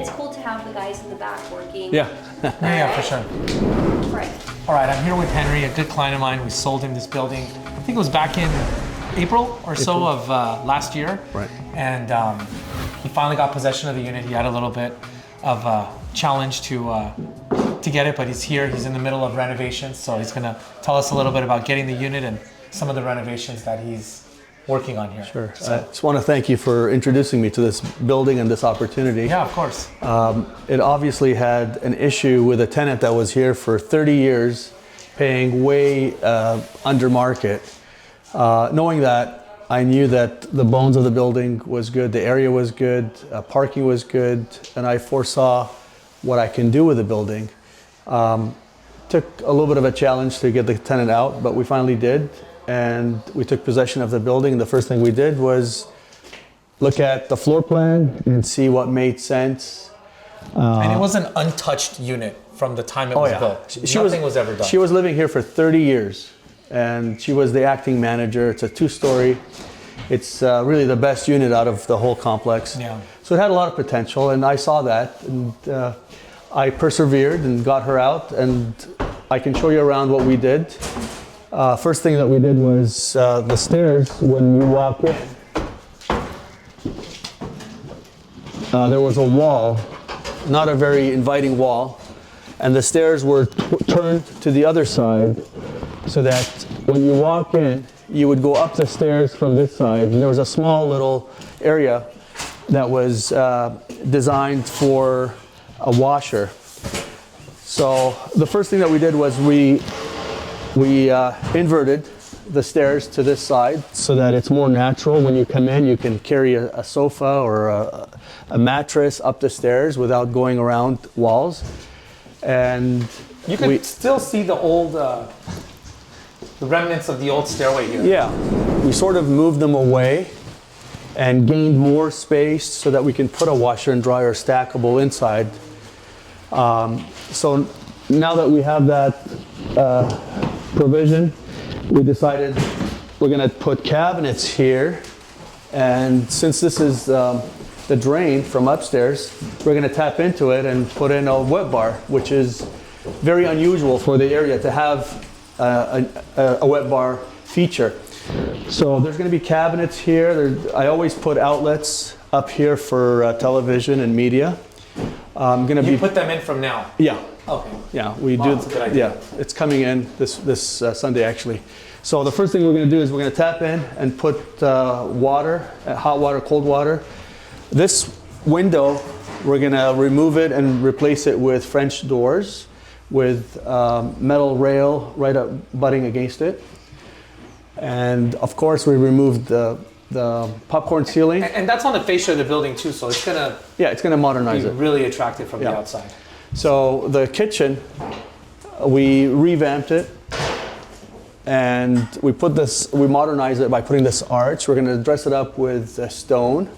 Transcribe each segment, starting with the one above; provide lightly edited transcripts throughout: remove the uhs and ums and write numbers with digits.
it's cool to have the guys in the back working. Yeah. Yeah, for sure. Right. All right, I'm here with Henri, a good client of mine. We sold him this building. I think it was back in April or so of last year. Right. And he finally got possession of the unit. He had a little bit of a challenge to get it, but he's here. He's in the middle of renovation, so he's gonna tell us a little bit about getting the unit and some of the renovations that he's working on here. Sure. I just want to thank you for introducing me to this building and this opportunity. Yeah, of course. It obviously had an issue with a tenant that was here for 30 years, paying way under market. Knowing that, I knew that the bones of the building was good, the area was good, parking was good, and I foresaw what I can do with the building. Took a little bit of a challenge to get the tenant out, but we finally did. And we took possession of the building. The first thing we did was look at the floor plan and see what made sense. And it was an untouched unit from the time it was built. Nothing was ever done. She was living here for 30 years, and she was the acting manager. It's a 2-story. It's really the best unit out of the whole complex. Yeah. So it had a lot of potential, and I saw that, and I persevered and got her out, and I can show you around what we did. First thing that we did was the stairs. When you walk in, there was a wall, not a very inviting wall, and the stairs were turned to the other side so that when you walk in, you would go up the stairs from this side, and there was a small little area that was designed for a washer. So the first thing that we did was we inverted the stairs to this side so that it's more natural. When you come in, you can carry a sofa or a mattress up the stairs without going around walls. And you can still see the old, the remnants of the old stairway here. Yeah, we sort of moved them away and gained more space so that we can put a washer and dryer stackable inside. So now that we have that provision, we decided we're going to put cabinets here, and since this is the drain from upstairs, we're going to tap into it and put in a wet bar, which is very unusual for the area to have a wet bar feature. So there's going to be cabinets here. I always put outlets up here for television and media. You put them in from now? Yeah. Okay. Yeah, we do. That's a good idea. Yeah, it's coming in this Sunday actually. So the first thing we're going to do is we're going to tap in and put water, hot water, cold water. This window, we're going to remove it and replace it with French doors with metal rail right up butting against it. And of course, we removed the popcorn ceiling. And that's on the fascia of the building too, so it's gonna it's gonna modernize be it. really attractive from the outside. So the kitchen, we revamped it, and we modernized it by putting this arch. We're gonna dress it up with stone,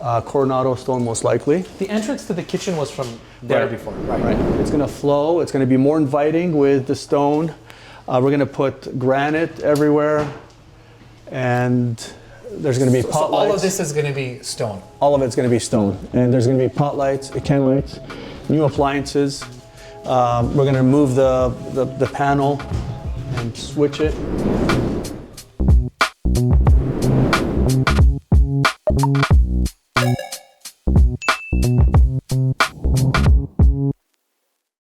Coronado stone most likely. The entrance to the kitchen was from there before, right? It's gonna flow. It's gonna be more inviting with the stone. We're gonna put granite everywhere, and there's going to be pot lights. All of this is going to be stone? All of it's going to be stone. And there's going to be pot lights, can lights, new appliances. We're going to remove the panel and switch it.